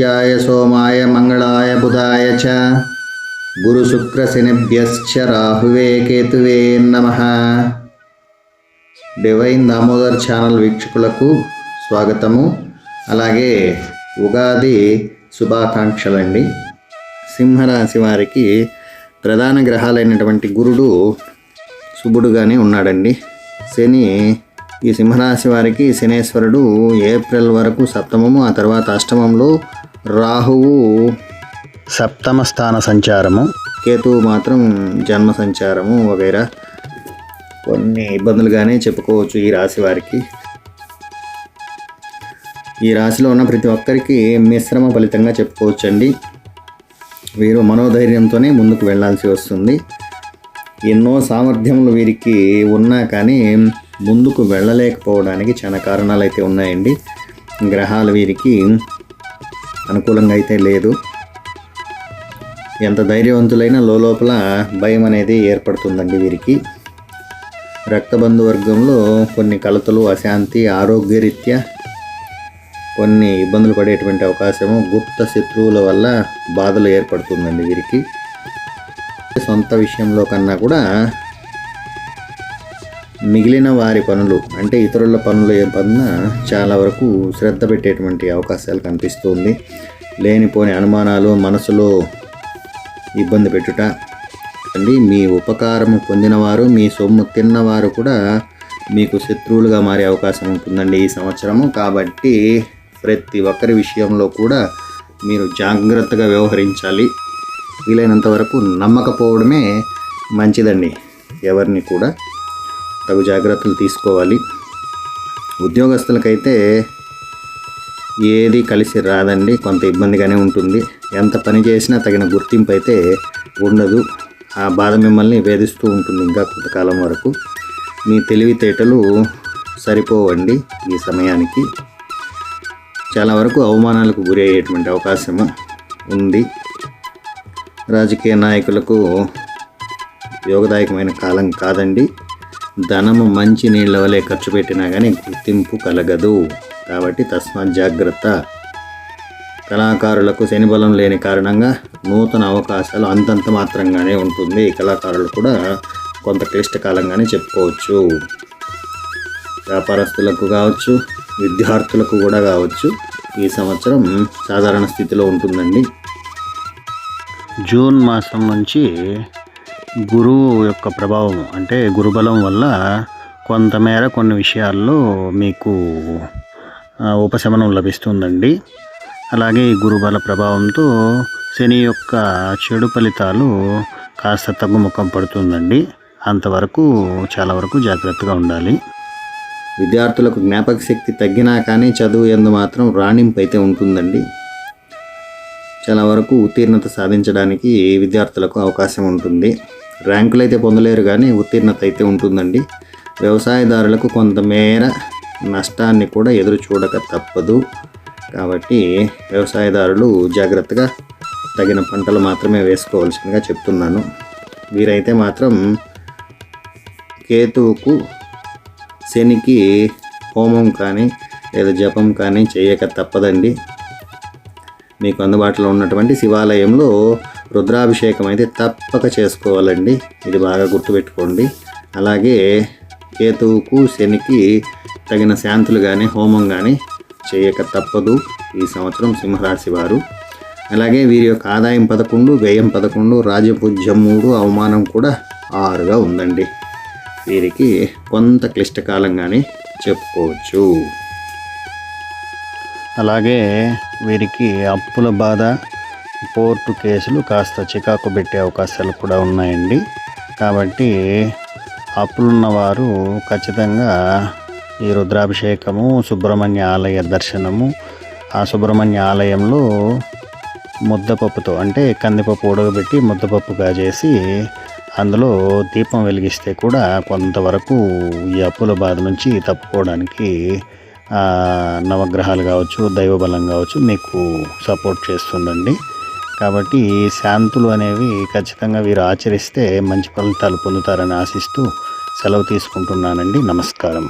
నిత్యాయ సోమాయ మంగళాయ బుధాయ చ గురు శుక్ర శనిభ్యశ్చ రాహువే కేతువే నమః. Divine Damodar channel వీక్షకులకు స్వాగతము. అలాగే ఉగాది శుభాకాంక్షలండి. సింహరాశి వారికి ప్రధాన గ్రహాలైనటువంటి గురుడు శుభుడుగానే ఉన్నాడండి. శని ఈ సింహరాశి వారికి శనేశ్వరుడు ఏప్రిల్ వరకు సప్తమము, ఆ తర్వాత అష్టమంలో రాహువు సప్తమ స్థాన సంచారము, కేతువు మాత్రం జన్మ సంచారము వగైరా కొన్ని ఇబ్బందులుగానే చెప్పుకోవచ్చు ఈ రాశి వారికి. ఈ రాశిలో ఉన్న ప్రతి ఒక్కరికి మిశ్రమ ఫలితంగా చెప్పుకోవచ్చండి. వీరు మనోధైర్యంతోనే ముందుకు వెళ్ళాల్సి వస్తుంది. ఎన్నో సామర్థ్యములు వీరికి ఉన్నా కానీ ముందుకు వెళ్ళలేకపోవడానికి చాలా కారణాలు అయితే ఉన్నాయండి. గ్రహాలు వీరికి అనుకూలంగా అయితే లేదు. ఎంత ధైర్యవంతులైనా లోపల భయం అనేది ఏర్పడుతుందండి వీరికి. రక్తబంధువర్గంలో కొన్ని కలతలు, అశాంతి, ఆరోగ్యరీత్యా కొన్ని ఇబ్బందులు పడేటువంటి అవకాశము, గుప్త శత్రువుల వల్ల బాధలు ఏర్పడుతుందండి వీరికి. సొంత విషయంలో కన్నా కూడా మిగిలిన వారి పనులు అంటే ఇతరుల పనులు ఏర్పడినా చాలా వరకు శ్రద్ధ పెట్టేటువంటి అవకాశాలు కనిపిస్తుంది. లేనిపోని అనుమానాలు, మనసులో ఇబ్బంది పెట్టుట అండి. మీ ఉపకారము పొందినవారు, మీ సొమ్ము తిన్నవారు కూడా మీకు శత్రువులుగా మారే అవకాశం ఉంటుందండి ఈ సంవత్సరము. కాబట్టి ప్రతి ఒక్కరి విషయంలో కూడా మీరు జాగ్రత్తగా వ్యవహరించాలి. వీలైనంత వరకు నమ్మకపోవడమే మంచిదండి. ఎవరిని కూడా తగు జాగ్రత్తలు తీసుకోవాలి. ఉద్యోగస్తులకైతే ఏది కలిసి రాదండి, కొంత ఇబ్బందిగానే ఉంటుంది. ఎంత పని చేసినా తగిన గుర్తింపు అయితే ఉండదు. ఆ బాధ మిమ్మల్ని వేధిస్తూ ఉంటుంది ఇంకా కొంతకాలం వరకు. మీ తెలివితేటలు సరిపోవండి ఈ సమయానికి. చాలా వరకు అవమానాలకు గురి అయ్యేటువంటి అవకాశము ఉంది. రాజకీయ నాయకులకు యోగదాయకమైన కాలం కాదండి. ధనము మంచి నీళ్ళ వలె ఖర్చు పెట్టినా కానీ గుర్తింపు కలగదు. కాబట్టి తస్మాత్ జాగ్రత్త. కళాకారులకు శని బలం లేని కారణంగా నూతన అవకాశాలు అంతంత మాత్రంగానే ఉంటుంది. కళాకారులు కూడా కొంత క్లిష్టకాలంగానే చెప్పుకోవచ్చు. వ్యాపారస్తులకు కావచ్చు, విద్యార్థులకు కూడా కావచ్చు, ఈ సంవత్సరం సాధారణ స్థితిలో ఉంటుందండి. జూన్ మాసం నుంచి గురువు యొక్క ప్రభావం అంటే గురుబలం వల్ల కొంతమేర కొన్ని విషయాల్లో మీకు ఉపశమనం లభిస్తుందండి. అలాగే ఈ గురుబల ప్రభావంతో శని యొక్క చెడు ఫలితాలు కాస్త తగ్గుముఖం పడుతుందండి. అంతవరకు చాలా వరకు జాగ్రత్తగా ఉండాలి. విద్యార్థులకు జ్ఞాపక శక్తి తగ్గినా కానీ చదువు యందు మాత్రం రాణింపు అయితే ఉంటుందండి. చాలా వరకు ఉత్తీర్ణత సాధించడానికి విద్యార్థులకు అవకాశం ఉంటుంది. ర్యాంకులు అయితే పొందలేరు కానీ ఉత్తీర్ణత అయితే ఉంటుందండి. వ్యవసాయదారులకు కొంతమేర నష్టాన్ని కూడా ఎదురు చూడక తప్పదు. కాబట్టి వ్యవసాయదారులు జాగ్రత్తగా తగిన పంటలు మాత్రమే వేసుకోవాల్సిందిగా చెప్తున్నాను. వీరైతే మాత్రం కేతువుకు, శనికి హోమం కానీ లేదా జపం కానీ చేయక తప్పదండి. మీకు అందుబాటులో ఉన్నటువంటి శివాలయంలో రుద్రాభిషేకం అయితే తప్పక చేసుకోవాలండి. ఇది బాగా గుర్తుపెట్టుకోండి. అలాగే కేతువుకు, శనికి తగిన శాంతులు కానీ హోమం కానీ చేయక తప్పదు ఈ సంవత్సరం సింహరాశి వారు. అలాగే వీరి యొక్క ఆదాయం 11, వ్యయం 11, రాజపూజ్యం 3, అవమానం కూడా 6గా ఉందండి. వీరికి కొంత క్లిష్టకాలంగానే చెప్పుకోవచ్చు. అలాగే వీరికి అప్పుల బాధ, కోర్టు కేసులు కాస్త చికాకు పెట్టే అవకాశాలు కూడా ఉన్నాయండి. కాబట్టి అప్పులున్నవారు ఖచ్చితంగా ఈ రుద్రాభిషేకము, సుబ్రహ్మణ్య ఆలయ దర్శనము, ఆ సుబ్రహ్మణ్య ఆలయంలో ముద్దపప్పుతో అంటే కందిపప్పు ఉడకబెట్టి ముద్దపప్పుగా చేసి అందులో దీపం వెలిగిస్తే కూడా కొంతవరకు ఈ అప్పుల బాధ నుంచి తప్పుకోవడానికి నవగ్రహాలు కావచ్చు, దైవబలం కావచ్చు మీకు సపోర్ట్ చేస్తుందండి. కాబట్టి శాంతులు అనేవి ఖచ్చితంగా వీరు ఆచరిస్తే మంచి ఫలితాలు పొందుతారని ఆశిస్తూ సెలవు తీసుకుంటున్నానండి. నమస్కారం.